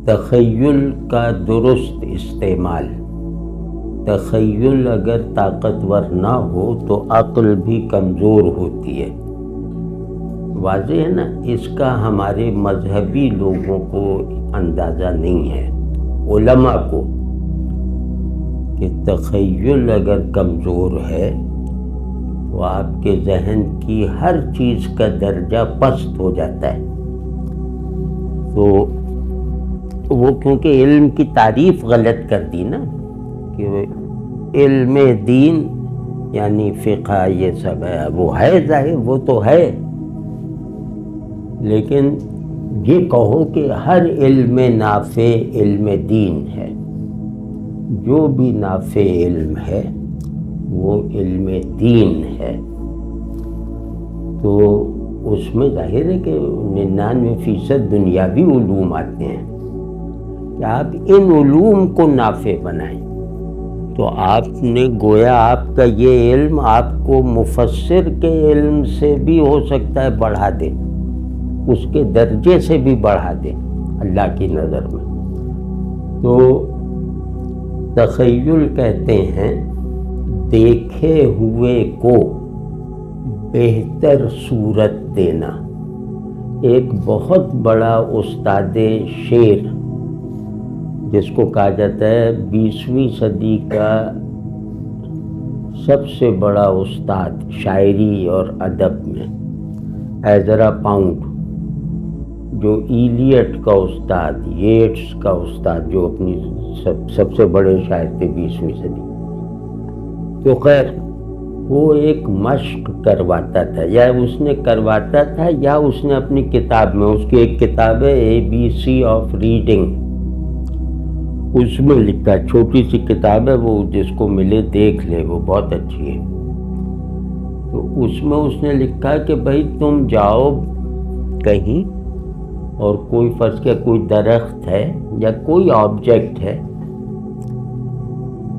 تخیل کا درست استعمال. تخیل اگر طاقتور نہ ہو تو عقل بھی کمزور ہوتی ہے. واضح ہے نا. اس کا ہمارے مذہبی لوگوں کو اندازہ نہیں ہے، علماء کو، کہ تخیل اگر کمزور ہے تو آپ کے ذہن کی ہر چیز کا درجہ پست ہو جاتا ہے. تو وہ کیونکہ علم کی تعریف غلط کر دی نا، کہ علم دین یعنی فقہ یہ سب ہے، وہ ہے ظاہر، وہ تو ہے، لیکن یہ کہو کہ ہر علم نافع علم دین ہے. جو بھی نافع علم ہے وہ علم دین ہے. تو اس میں ظاہر ہے کہ 99% دنیاوی علوم آتے ہیں کہ آپ ان علوم کو نافع بنائیں. تو آپ نے گویا آپ کا یہ علم آپ کو مفسر کے علم سے بھی ہو سکتا ہے بڑھا دے، اس کے درجے سے بھی بڑھا دے اللہ کی نظر میں. تو تخیل کہتے ہیں دیکھے ہوئے کو بہتر صورت دینا. ایک بہت بڑا استاد شعر جس کو کہا جاتا ہے 20ویں صدی کا سب سے بڑا استاد شاعری اور ادب میں، ایزرا پاؤنڈ، جو ایلیٹ کا استاد، ییٹس کا استاد، جو اپنی سب سے بڑے شاعر تھے 20ویں صدی. تو خیر وہ ایک مشق کرواتا تھا، یا اس نے کرواتا تھا یا اس نے اپنی کتاب میں، اس کی ایک کتاب ہے ABC آف ریڈنگ، اس میں لکھا، چھوٹی سی کتاب ہے وہ، جس کو ملے دیکھ لے، وہ بہت اچھی ہے. تو اس میں اس نے لکھا کہ بھائی تم جاؤ کہیں اور کوئی فرض کیا کوئی درخت ہے یا کوئی آبجیکٹ ہے،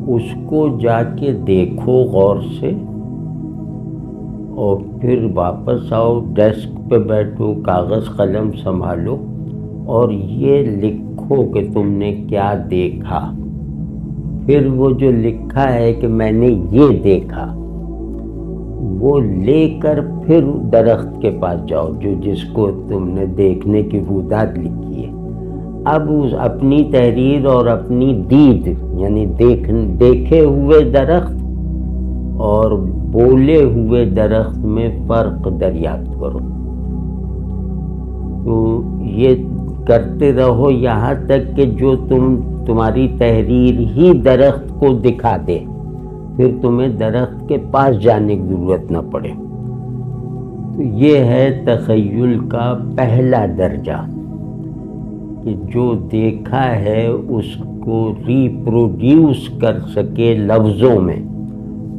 اس کو جا کے دیکھو غور سے، اور پھر واپس آؤ، ڈیسک پہ بیٹھو، کاغذ قلم سنبھالو اور یہ لکھو کہ تم نے کیا دیکھا. پھر وہ جو لکھا ہے کہ میں نے یہ دیکھا، وہ لے کر پھر درخت کے پاس جاؤ جو جس کو تم نے دیکھنے کی رویداد لکھی ہے. اب اس اپنی تحریر اور اپنی دید، یعنی دیکھے ہوئے درخت اور بولے ہوئے درخت میں فرق دریافت کرو. تو یہ کرتے رہو یہاں تک کہ جو تمہاری تحریر ہی درخت کو دکھا دے، پھر تمہیں درخت کے پاس جانے کی ضرورت نہ پڑے. تو یہ ہے تخیل کا پہلا درجہ، کہ جو دیکھا ہے اس کو ریپروڈیوس کر سکے لفظوں میں،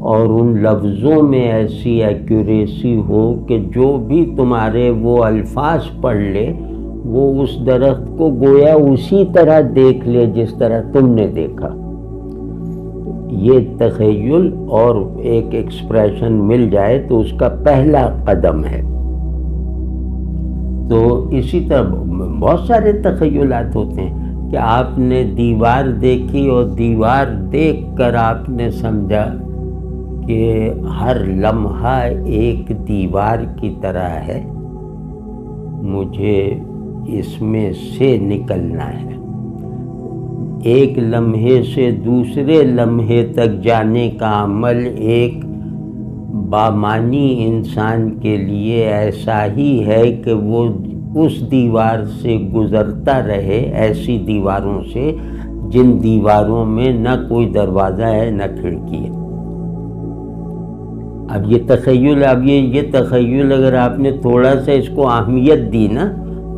اور ان لفظوں میں ایسی ایکوریسی ہو کہ جو بھی تمہارے وہ الفاظ پڑھ لے وہ اس درخت کو گویا اسی طرح دیکھ لے جس طرح تم نے دیکھا. یہ تخیل اور ایک ایکسپریشن مل جائے تو اس کا پہلا قدم ہے. تو اسی طرح بہت سارے تخیلات ہوتے ہیں کہ آپ نے دیوار دیکھی اور دیوار دیکھ کر آپ نے سمجھا کہ ہر لمحہ ایک دیوار کی طرح ہے، مجھے اس میں سے نکلنا ہے. ایک لمحے سے دوسرے لمحے تک جانے کا عمل ایک بامانی انسان کے لیے ایسا ہی ہے کہ وہ اس دیوار سے گزرتا رہے، ایسی دیواروں سے جن دیواروں میں نہ کوئی دروازہ ہے نہ کھڑکی ہے. اب یہ تخیل، یہ تخیل اگر آپ نے تھوڑا سا اس کو اہمیت دی نا،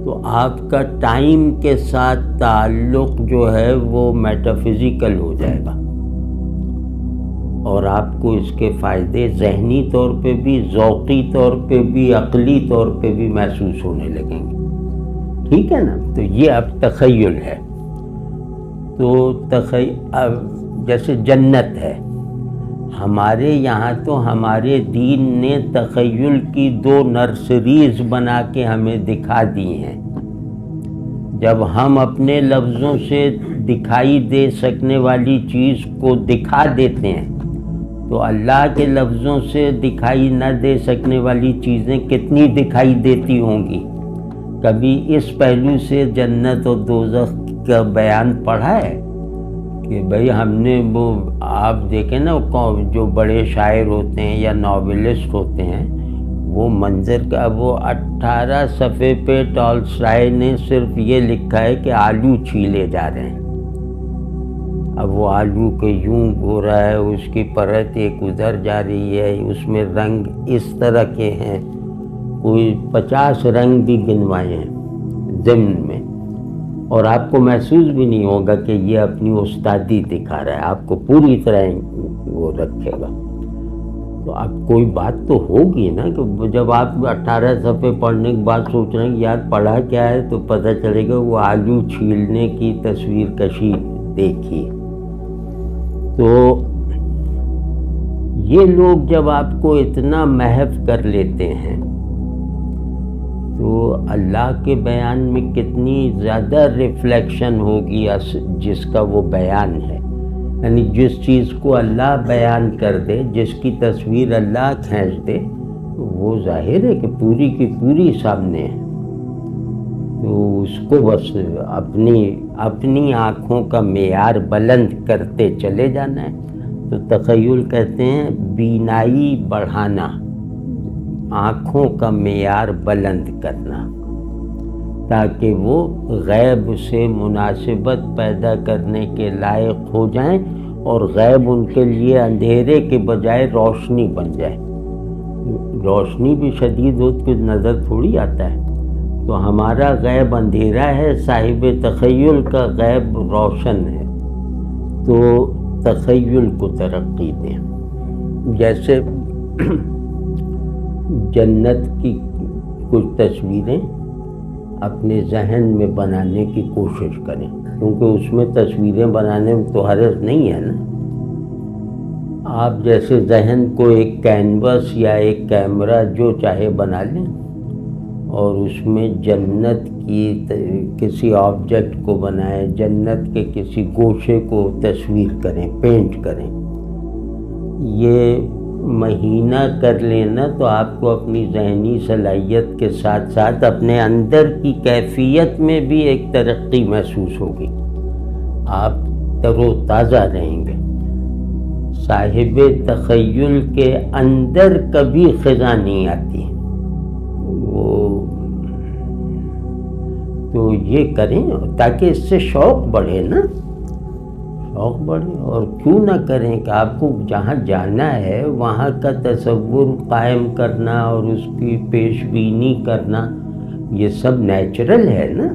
تو آپ کا ٹائم کے ساتھ تعلق جو ہے وہ میٹافزیکل ہو جائے گا، اور آپ کو اس کے فائدے ذہنی طور پہ بھی، ذوقی طور پہ بھی، عقلی طور پہ بھی محسوس ہونے لگیں گے. ٹھیک ہے نا. تو یہ اب تخیل ہے. تو جیسے جنت ہے، ہمارے یہاں تو ہمارے دین نے تخیل کی 2 نرسریز بنا کے ہمیں دکھا دی ہیں. جب ہم اپنے لفظوں سے دکھائی دے سکنے والی چیز کو دکھا دیتے ہیں تو اللہ کے لفظوں سے دکھائی نہ دے سکنے والی چیزیں کتنی دکھائی دیتی ہوں گی؟ کبھی اس پہلو سے جنت اور دوزخ کا بیان پڑھا ہے کہ بھئی ہم نے وہ آپ دیکھیں نا جو بڑے شاعر ہوتے ہیں یا ناولسٹ ہوتے ہیں وہ منظر کا وہ 18 صفحے پہ ٹالسٹائے نے صرف یہ لکھا ہے کہ آلو چھیلے جا رہے ہیں. اب وہ آلو کے یوں ہو رہا ہے، اس کی پرت ایک ادھر جا رہی ہے، اس میں رنگ اس طرح کے ہیں، کوئی 50 رنگ بھی گنوائے ہیں ضمن میں، اور آپ کو محسوس بھی نہیں ہوگا کہ یہ اپنی استادی دکھا رہا ہے، آپ کو پوری طرح وہ رکھے گا. تو اب کوئی بات تو ہوگی نا کہ جب آپ 18 صفحے پڑھنے کے بعد سوچ رہے ہیں کہ یار پڑھا کیا ہے، تو پتہ چلے گا وہ آلو چھیلنے کی تصویر کشی دیکھی. تو یہ لوگ جب آپ کو اتنا محو کر لیتے ہیں تو اللہ کے بیان میں کتنی زیادہ ریفلیکشن ہوگی جس کا وہ بیان ہے. یعنی جس چیز کو اللہ بیان کر دے، جس کی تصویر اللہ کھینچ دے، وہ ظاہر ہے کہ پوری کی پوری سامنے ہے. تو اس کو بس اپنی آنکھوں کا معیار بلند کرتے چلے جانا ہے. تو تخیل کہتے ہیں بینائی بڑھانا، آنکھوں کا معیار بلند کرنا، تاکہ وہ غیب سے مناسبت پیدا کرنے کے لائق ہو جائیں اور غیب ان کے لیے اندھیرے کے بجائے روشنی بن جائے. روشنی بھی شدید ہو تو نظر تھوڑی آتا ہے. تو ہمارا غیب اندھیرا ہے، صاحب تخیل کا غیب روشن ہے. تو تخیل کو ترقی دیں. جیسے جنت کی کچھ تصویریں اپنے ذہن میں بنانے کی کوشش کریں، کیونکہ اس میں تصویریں بنانے میں تو حرج نہیں ہے نا. آپ جیسے ذہن کو ایک کینوس یا ایک کیمرہ جو چاہے بنا لیں اور اس میں جنت کی کسی آبجیکٹ کو بنائیں، جنت کے کسی گوشے کو تصویر کریں، پینٹ کریں. یہ مہینہ کر لینا تو آپ کو اپنی ذہنی صلاحیت کے ساتھ ساتھ اپنے اندر کی کیفیت میں بھی ایک ترقی محسوس ہوگی. آپ تر و تازہ رہیں گے. صاحب تخیل کے اندر کبھی خزاں نہیں آتی. تو یہ کریں تاکہ اس سے شوق بڑھے نا، شوق بڑھے. اور کیوں نہ کریں کہ آپ کو جہاں جانا ہے وہاں کا تصور قائم کرنا اور اس کی پیش بینی کرنا، یہ سب نیچرل ہے نا.